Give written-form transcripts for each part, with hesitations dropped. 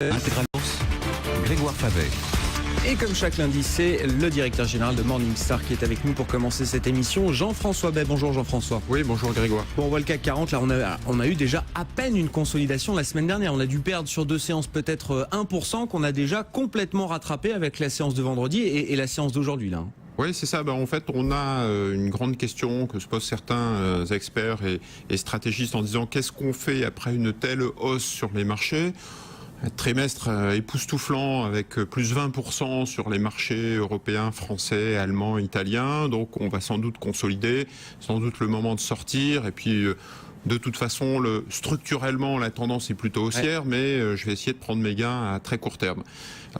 Intégral Bourse, Grégoire Favet. Et comme chaque lundi, c'est le directeur général de Morningstar qui est avec nous pour commencer cette émission, Jean-François Bay. Bonjour Jean-François. Oui, bonjour Grégoire. Bon, on voit le CAC 40, là on a eu déjà à peine une consolidation la semaine dernière. On a dû perdre sur deux séances peut-être 1% qu'on a déjà complètement rattrapé avec la séance de vendredi et la séance d'aujourd'hui là. Oui, c'est ça. En fait, on a une grande question que se posent certains experts et stratégistes en disant qu'est-ce qu'on fait après une telle hausse sur les marchés ? Un trimestre époustouflant avec plus 20% sur les marchés européens, français, allemands, italiens. Donc on va sans doute consolider, sans doute le moment de sortir. Et puis de toute façon, structurellement, la tendance est plutôt haussière, mais je vais essayer de prendre mes gains à très court terme.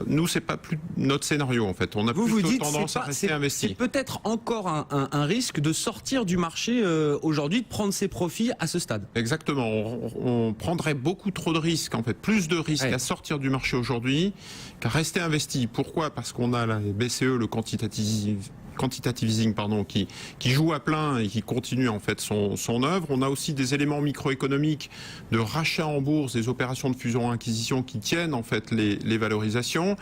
Nous, c'est pas plus notre scénario en fait. On a plutôt tendance à rester investi. C'est peut-être encore un risque de sortir du marché aujourd'hui, de prendre ses profits à ce stade. Exactement. On prendrait beaucoup trop de risques, en fait, plus de risques à sortir du marché aujourd'hui qu'à rester investi. Pourquoi ? Parce qu'on a la BCE, le quantitative easing, qui joue à plein et qui continue en fait son œuvre. On a aussi des éléments microéconomiques de rachat en bourse, des opérations de fusion-acquisition qui tiennent en fait les valorisations.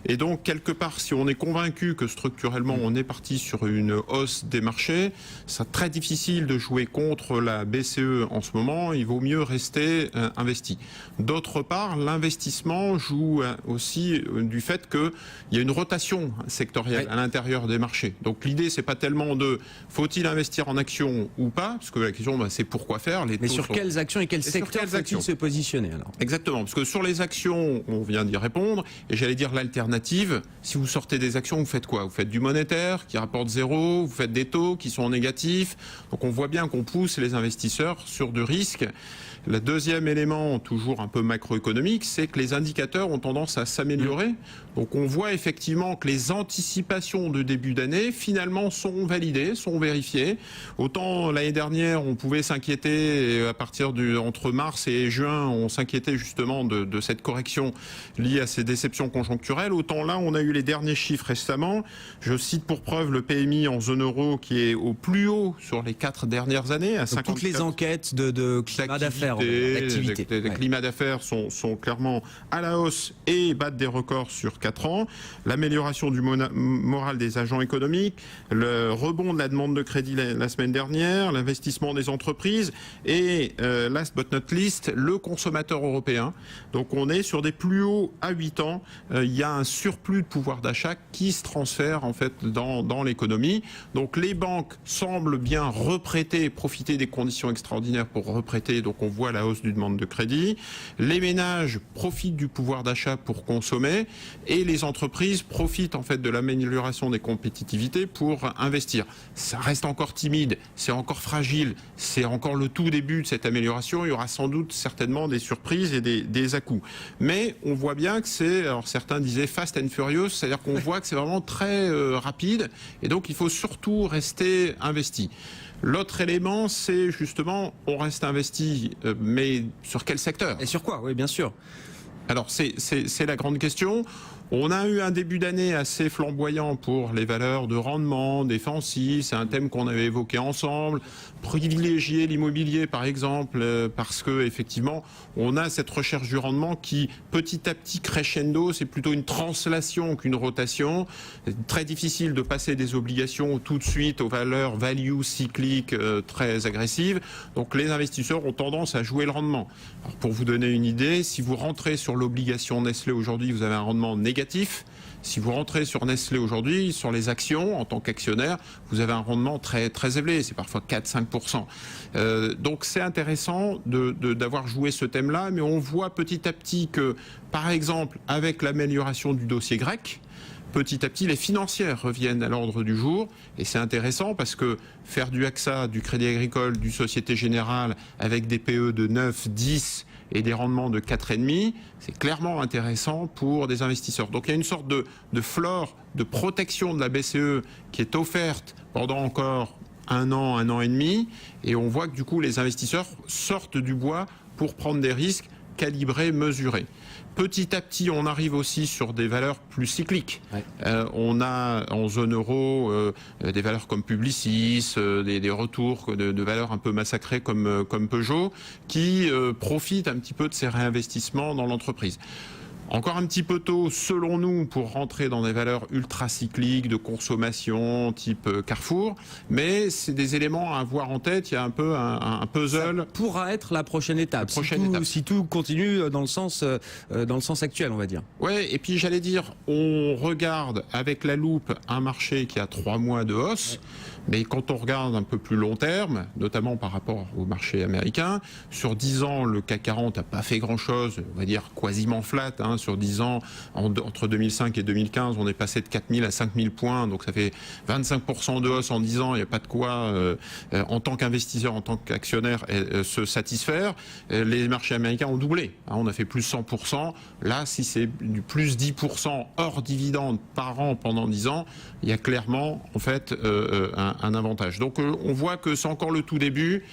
Et donc quelque part, si on est convaincu que structurellement on est parti sur une hausse des marchés, c'est très difficile de jouer contre la BCE en ce moment. Il vaut mieux rester investi. D'autre part, l'investissement joue aussi du fait qu'il y a une rotation sectorielle à l'intérieur des marchés. Donc l'idée, c'est pas tellement de faut-il investir en actions ou pas, parce que la question, c'est pourquoi faire. Mais sur quelles actions et quels secteurs faut-il se positionner alors ? Exactement, parce que sur les actions, on vient d'y répondre, et j'allais dire l'alternative, si vous sortez des actions, vous faites quoi ? Vous faites du monétaire qui rapporte zéro, vous faites des taux qui sont négatifs, donc on voit bien qu'on pousse les investisseurs sur du risque. Le deuxième élément, toujours un peu macroéconomique, c'est que les indicateurs ont tendance à s'améliorer. Donc on voit effectivement que les anticipations de début d'année, finalement, sont validées, sont vérifiées. Autant l'année dernière, on pouvait s'inquiéter, à partir entre mars et juin, on s'inquiétait justement de cette correction liée à ces déceptions conjoncturelles. Autant là, on a eu les derniers chiffres récemment. Je cite pour preuve le PMI en zone euro qui est au plus haut sur les 4 dernières années. À 54. Toutes les enquêtes de climat d'affaires. Les climats d'affaires sont clairement à la hausse et battent des records sur 4 ans. L'amélioration du moral des agents économiques, le rebond de la demande de crédit la semaine dernière, l'investissement des entreprises et, last but not least, le consommateur européen. Donc on est sur des plus hauts à 8 ans. Il y a un surplus de pouvoir d'achat qui se transfère en fait dans l'économie. Donc les banques semblent bien reprêter, profiter des conditions extraordinaires pour reprêter. Donc on voit la hausse du demande de crédit. Les ménages profitent du pouvoir d'achat pour consommer et les entreprises profitent en fait de l'amélioration des compétitivités pour investir. Ça reste encore timide, c'est encore fragile, c'est encore le tout début de cette amélioration. Il y aura sans doute certainement des surprises et des à-coups. Mais on voit bien que c'est, alors certains disaient fast and furious, c'est-à-dire qu'on voit que c'est vraiment très rapide et donc il faut surtout rester investi. L'autre élément, c'est justement, on reste investi, mais sur quel secteur ? Et sur quoi ? Oui, bien sûr. Alors, c'est la grande question. On a eu un début d'année assez flamboyant pour les valeurs de rendement, défensives. C'est un thème qu'on avait évoqué ensemble. Privilégier l'immobilier, par exemple, parce que effectivement, on a cette recherche du rendement qui, petit à petit, crescendo. C'est plutôt une translation qu'une rotation. C'est très difficile de passer des obligations tout de suite aux valeurs value cycliques très agressives. Donc, les investisseurs ont tendance à jouer le rendement. Alors, pour vous donner une idée, si vous rentrez sur l'obligation Nestlé aujourd'hui, vous avez un rendement négatif. Si vous rentrez sur Nestlé aujourd'hui, sur les actions, en tant qu'actionnaire, vous avez un rendement très, très élevé, c'est parfois 4-5%. Donc c'est intéressant d'avoir joué ce thème-là, mais on voit petit à petit que, par exemple, avec l'amélioration du dossier grec, petit à petit, les financières reviennent à l'ordre du jour. Et c'est intéressant parce que faire du AXA, du Crédit Agricole, du Société Générale, avec des PE de 9, 10 et des rendements de 4,5, c'est clairement intéressant pour des investisseurs. Donc il y a une sorte de floor de protection de la BCE qui est offerte pendant encore un an et demi. Et on voit que du coup, les investisseurs sortent du bois pour prendre des risques calibrés, mesurés. Petit à petit, on arrive aussi sur des valeurs plus cycliques. Ouais. On a en zone euro des valeurs comme Publicis, des retours de valeurs un peu massacrées comme Peugeot, qui profitent un petit peu de ces réinvestissements dans l'entreprise. Encore un petit peu tôt, selon nous, pour rentrer dans des valeurs ultra cycliques de consommation type Carrefour, mais c'est des éléments à avoir en tête. Il y a un peu un puzzle. Ça pourra être la prochaine étape, si tout continue dans le sens actuel, on va dire. Ouais, et puis j'allais dire, on regarde avec la loupe un marché qui a 3 mois de hausse, mais quand on regarde un peu plus long terme, notamment par rapport au marché américain, sur 10 ans, le CAC 40 n'a pas fait grand-chose, on va dire quasiment flat, sur 10 ans, entre 2005 et 2015, on est passé de 4000 à 5000 points, donc ça fait 25% de hausse en 10 ans, il n'y a pas de quoi, en tant qu'investisseur, en tant qu'actionnaire, se satisfaire. Les marchés américains ont doublé, on a fait plus 100%, là, si c'est du plus 10% hors dividende par an pendant 10 ans, il y a clairement, en fait, un avantage. Donc on voit que c'est encore le tout début,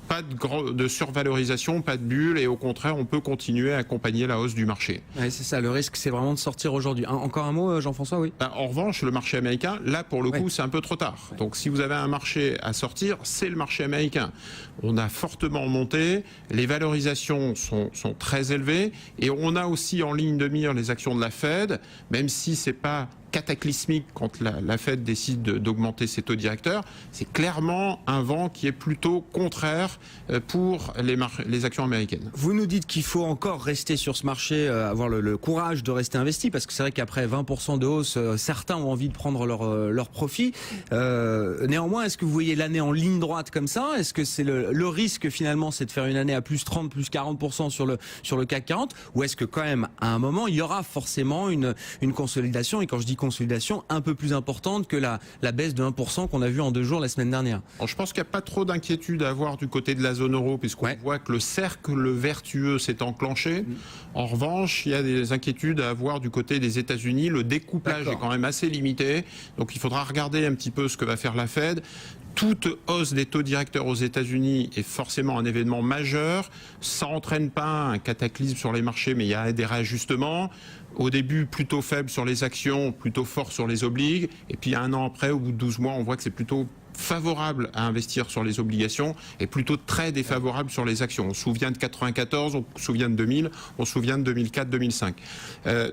pas de survalorisation, pas de bulle, et au contraire, on peut continuer à accompagner la hausse du marché. Ouais, c'est ça, le risque, c'est vraiment de sortir aujourd'hui. Encore un mot, Jean-François, oui. En revanche, le marché américain, là, pour le coup, c'est un peu trop tard. Donc si vous avez un marché à sortir, c'est le marché américain. On a fortement monté, les valorisations sont très élevées, et on a aussi en ligne de mire les actions de la Fed, même si c'est pas cataclysmique quand la Fed décide d'augmenter ses taux directeurs, c'est clairement un vent qui est plutôt contraire pour les actions américaines. Vous nous dites qu'il faut encore rester sur ce marché, avoir le courage de rester investi, parce que c'est vrai qu'après 20% de hausse, certains ont envie de prendre leur profit. Néanmoins, est-ce que vous voyez l'année en ligne droite comme ça? Est-ce que c'est le risque finalement, c'est de faire une année à plus 30, plus 40% sur le CAC 40, ou est-ce que quand même, à un moment, il y aura forcément une consolidation, et quand je dis consolidation, un peu plus importante que la baisse de 1% qu'on a vu en 2 jours la semaine dernière? Alors, je pense qu'il n'y a pas trop d'inquiétude à avoir du côté de la zone euro, puisqu'on voit que le cercle vertueux s'est enclenché. En revanche, il y a des inquiétudes à avoir du côté des États-Unis. Le découplage est quand même assez limité, donc il faudra regarder un petit peu ce que va faire la Fed. Toute hausse des taux directeurs aux États-Unis est forcément un événement majeur. Ça n'entraîne pas un cataclysme sur les marchés, mais il y a des réajustements. Au début, plutôt faible sur les actions, plutôt fort sur les obligues. Et puis, 1 an après, au bout de 12 mois, on voit que c'est plutôt favorable à investir sur les obligations et plutôt très défavorable sur les actions. On se souvient de 94, on se souvient de 2000, on se souvient de 2004-2005.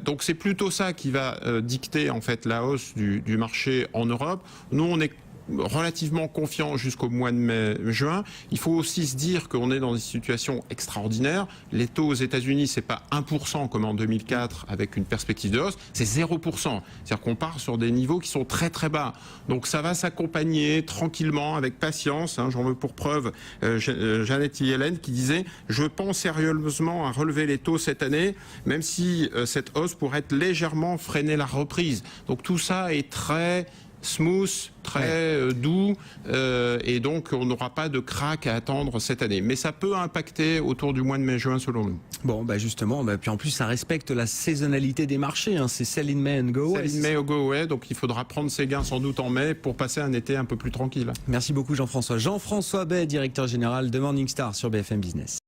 Donc c'est plutôt ça qui va dicter en fait la hausse du marché en Europe. Nous, on est relativement confiant jusqu'au mois de mai-juin. Il faut aussi se dire qu'on est dans une situation extraordinaire. Les taux aux États-Unis, c'est pas 1% comme en 2004 avec une perspective de hausse, c'est 0%. C'est-à-dire qu'on part sur des niveaux qui sont très très bas. Donc ça va s'accompagner tranquillement, avec patience. J'en veux pour preuve Janet Yellen qui disait « Je pense sérieusement à relever les taux cette année, même si cette hausse pourrait être légèrement freiner la reprise. » Donc tout ça est très smooth, très doux, et donc on n'aura pas de crack à attendre cette année. Mais ça peut impacter autour du mois de mai-juin selon nous. Bon, justement, puis en plus ça respecte la saisonnalité des marchés, c'est sell in May and go away. Sell in May and go away, donc il faudra prendre ses gains sans doute en mai pour passer un été un peu plus tranquille. Merci beaucoup Jean-François. Jean-François Bay, directeur général de Morningstar sur BFM Business.